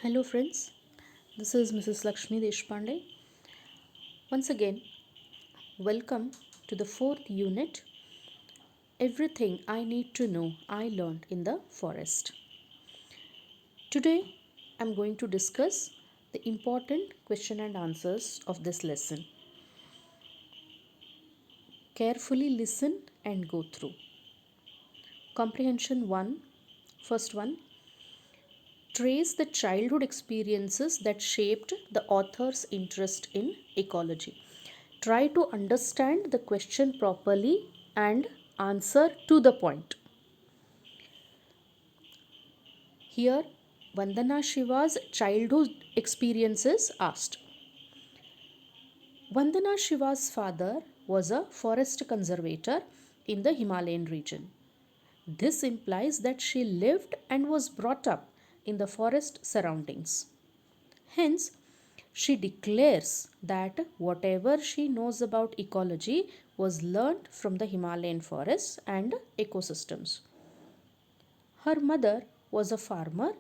Hello friends, this is Mrs. Lakshmi Deshpande. Once again, welcome to the fourth unit. Everything I need to know I learned in the forest. Today, I'm going to discuss the important question and answers of this lesson. Carefully listen and go through. Comprehension 1, first one. Trace the childhood experiences that shaped the author's interest in ecology. Try to understand the question properly and answer to the point. Here, Vandana Shiva's childhood experiences asked. Vandana Shiva's father was a forest conservator in the Himalayan region. This implies that she lived and was brought up in the forest surroundings. Hence, she declares that whatever she knows about ecology was learnt from the Himalayan forests and ecosystems. Her mother was a farmer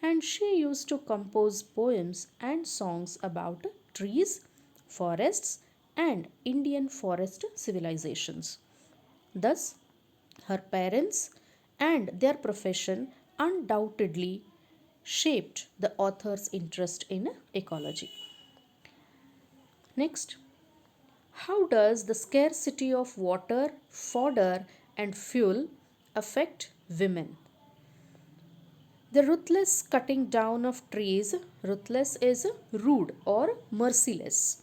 and she used to compose poems and songs about trees, forests, and Indian forest civilizations. Thus, her parents and their profession undoubtedly shaped the author's interest in ecology. Next, how does the scarcity of water, fodder, and fuel affect women? The ruthless cutting down of trees, ruthless is rude or merciless.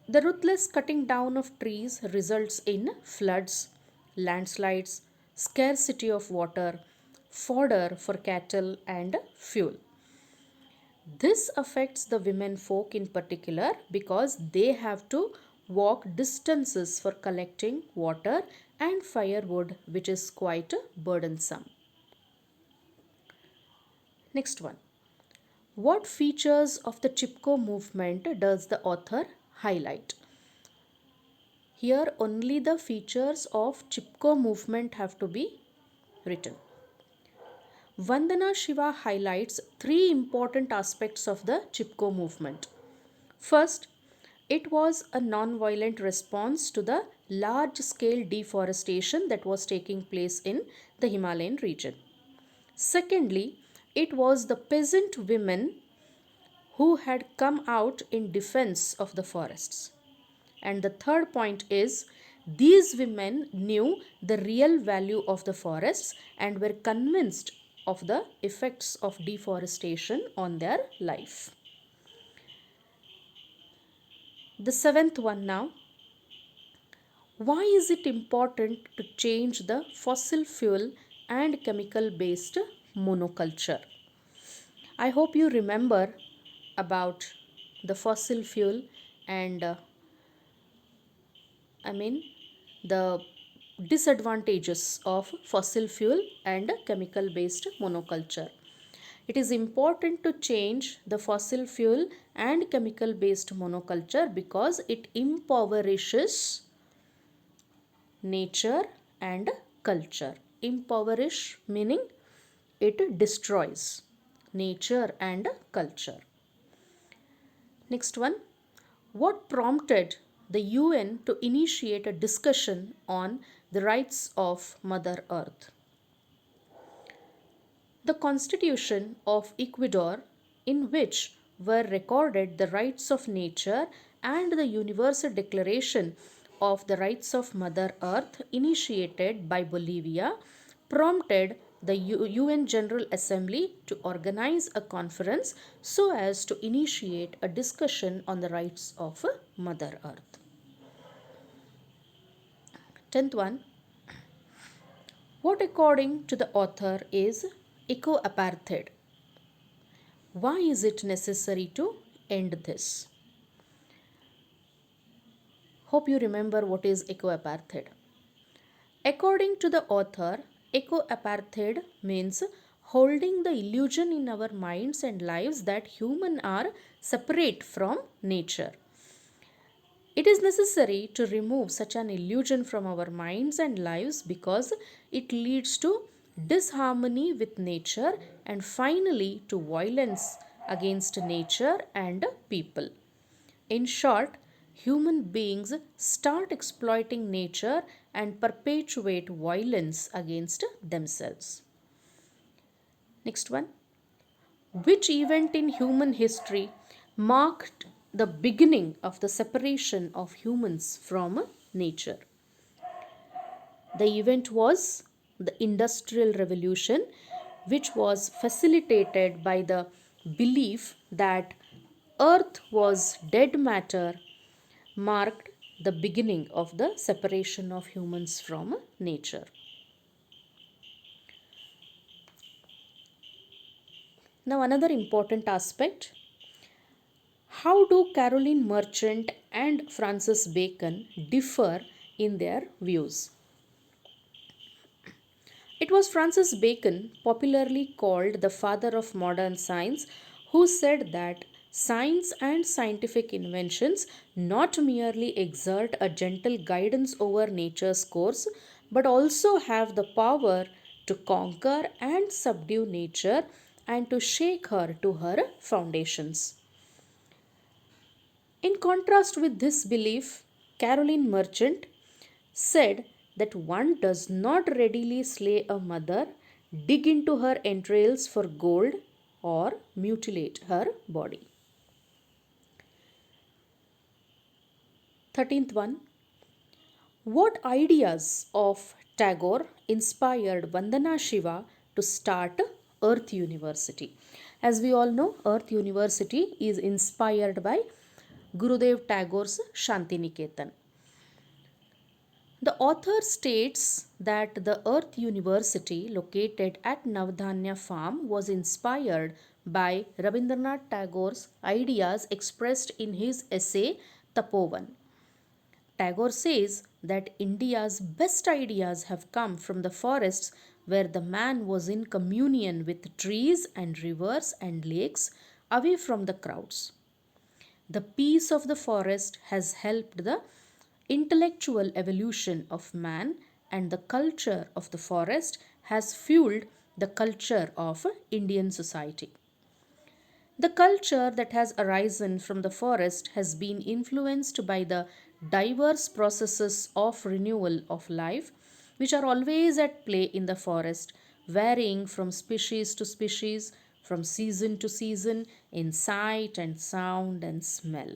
The ruthless cutting down of trees results in floods, landslides, scarcity of water, fodder for cattle, and fuel. This affects the women folk in particular because they have to walk distances for collecting water and firewood, which is quite burdensome. Next one. What features of the Chipko movement does the author highlight? Here only the features of Chipko movement have to be written. Vandana Shiva highlights three important aspects of the Chipko movement. First, it was a non-violent response to the large-scale deforestation that was taking place in the Himalayan region. Secondly, it was the peasant women who had come out in defense of the forests. And the third point is these women knew the real value of the forests and were convinced of the effects of deforestation on their life. The seventh one now. Why is it important to change the fossil fuel and chemical based monoculture? I hope you remember about the fossil fuel and the disadvantages of fossil fuel and chemical based monoculture. It is important to change the fossil fuel and chemical based monoculture because it impoverishes nature and culture. Impoverish meaning it destroys nature and culture. Next one. What prompted the UN to initiate a discussion on the rights of Mother Earth? The Constitution of Ecuador, in which were recorded the rights of nature, and the Universal Declaration of the Rights of Mother Earth, initiated by Bolivia, prompted the UN General Assembly to organize a conference so as to initiate a discussion on the rights of Mother Earth. 10th one. What, according to the author, is eco-apartheid? Why is it necessary to end this? Hope you remember what is eco-apartheid. According to the author, eco-apartheid means holding the illusion in our minds and lives that humans are separate from nature. It is necessary to remove such an illusion from our minds and lives because it leads to disharmony with nature, and finally to violence against nature and people. In short, human beings start exploiting nature and perpetuate violence against themselves. Next one. Which event in human history marked the beginning of the separation of humans from nature? The event was the Industrial Revolution, which was facilitated by the belief that Earth was dead matter, marked the beginning of the separation of humans from nature. Now, another important aspect, how do Caroline Merchant and Francis Bacon differ in their views? It was Francis Bacon, popularly called the father of modern science, who said that science and scientific inventions not merely exert a gentle guidance over nature's course, but also have the power to conquer and subdue nature and to shake her to her foundations. In contrast with this belief, Caroline Merchant said that one does not readily slay a mother, dig into her entrails for gold, or mutilate her body. 13th one. What ideas of Tagore inspired Vandana Shiva to start Earth University? As we all know, Earth University is inspired by Gurudev Tagore's Shantiniketan. The author states that the Earth University, located at Navdhanya Farm, was inspired by Rabindranath Tagore's ideas expressed in his essay Tapovan. Tagore says that India's best ideas have come from the forests where the man was in communion with trees and rivers and lakes, away from the crowds. The peace of the forest has helped the intellectual evolution of man, and the culture of the forest has fueled the culture of Indian society. The culture that has arisen from the forest has been influenced by the diverse processes of renewal of life, which are always at play in the forest, varying from species to species, from season to season, in sight and sound and smell.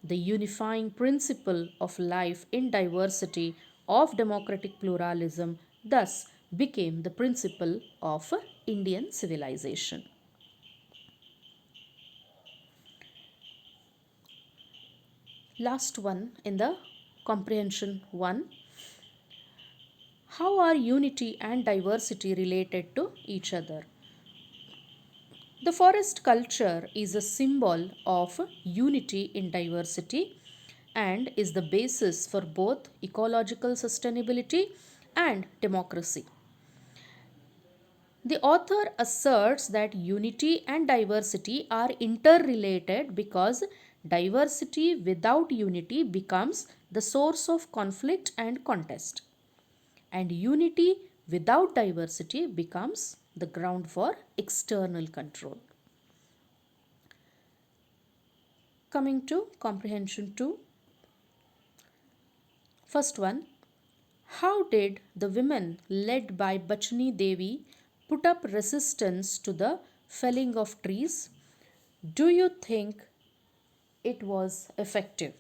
The unifying principle of life in diversity of democratic pluralism thus became the principle of Indian civilization. Last one in the comprehension 1. How are unity and diversity related to each other? The forest culture is a symbol of unity in diversity and is the basis for both ecological sustainability and democracy. The author asserts that unity and diversity are interrelated because diversity without unity becomes the source of conflict and contest, and unity without diversity becomes the ground for external control. Coming to comprehension 2. First one, how did the women led by Bachani Devi put up resistance to the felling of trees? Do you think it was effective?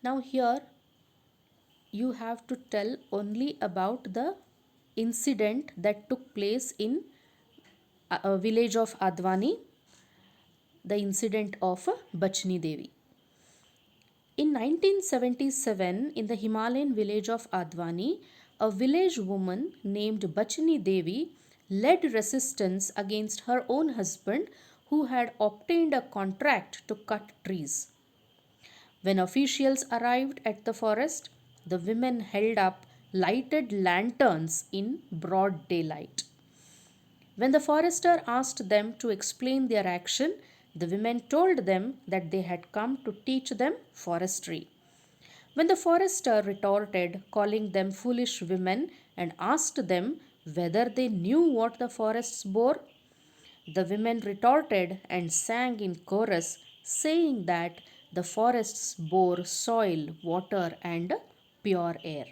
Now, here you have to tell only about the incident that took place in a village of Advani, the incident of Bachani Devi. In 1977, in the Himalayan village of Advani, a village woman named Bachani Devi led resistance against her own husband, who had obtained a contract to cut trees. When officials arrived at the forest, the women held up lighted lanterns in broad daylight. When the forester asked them to explain their action, the women told them that they had come to teach them forestry. When the forester retorted, calling them foolish women, and asked them whether they knew what the forests bore, the women retorted and sang in chorus, saying that the forests bore soil, water, and pure air.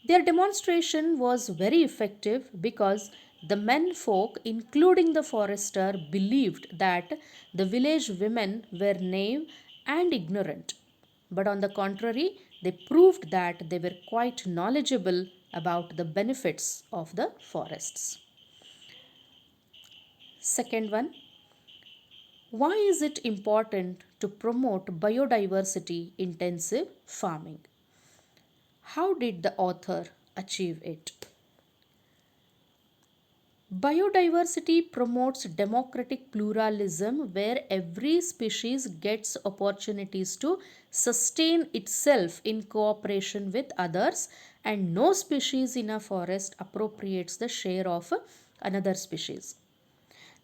Their demonstration was very effective because the men folk, including the forester, believed that the village women were naive and ignorant. But on the contrary, they proved that they were quite knowledgeable about the benefits of the forests. Second one, why is it important to promote biodiversity intensive farming? How did the author achieve it? Biodiversity promotes democratic pluralism where every species gets opportunities to sustain itself in cooperation with others, and no species in a forest appropriates the share of another species.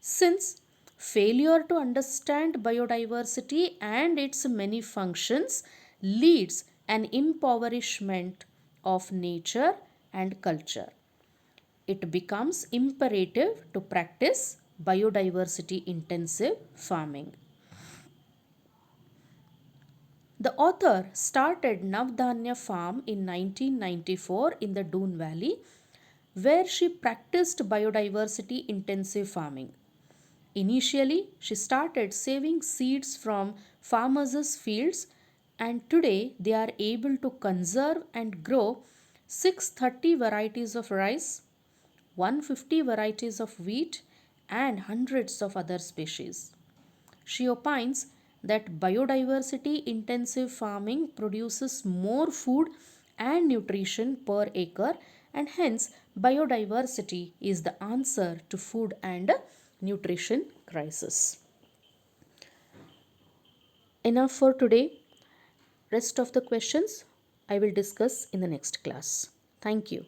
Since failure to understand biodiversity and its many functions leads an impoverishment of nature and culture, it becomes imperative to practice biodiversity intensive farming. The author started Navdanya Farm in 1994 in the Doon Valley, where she practiced biodiversity intensive farming. Initially, she started saving seeds from farmers' fields, and today they are able to conserve and grow 630 varieties of rice, 150 varieties of wheat, and hundreds of other species. She opines that biodiversity intensive farming produces more food and nutrition per acre, and hence biodiversity is the answer to food and nutrition crisis. Enough for today. Rest of the questions I will discuss in the next class. Thank you.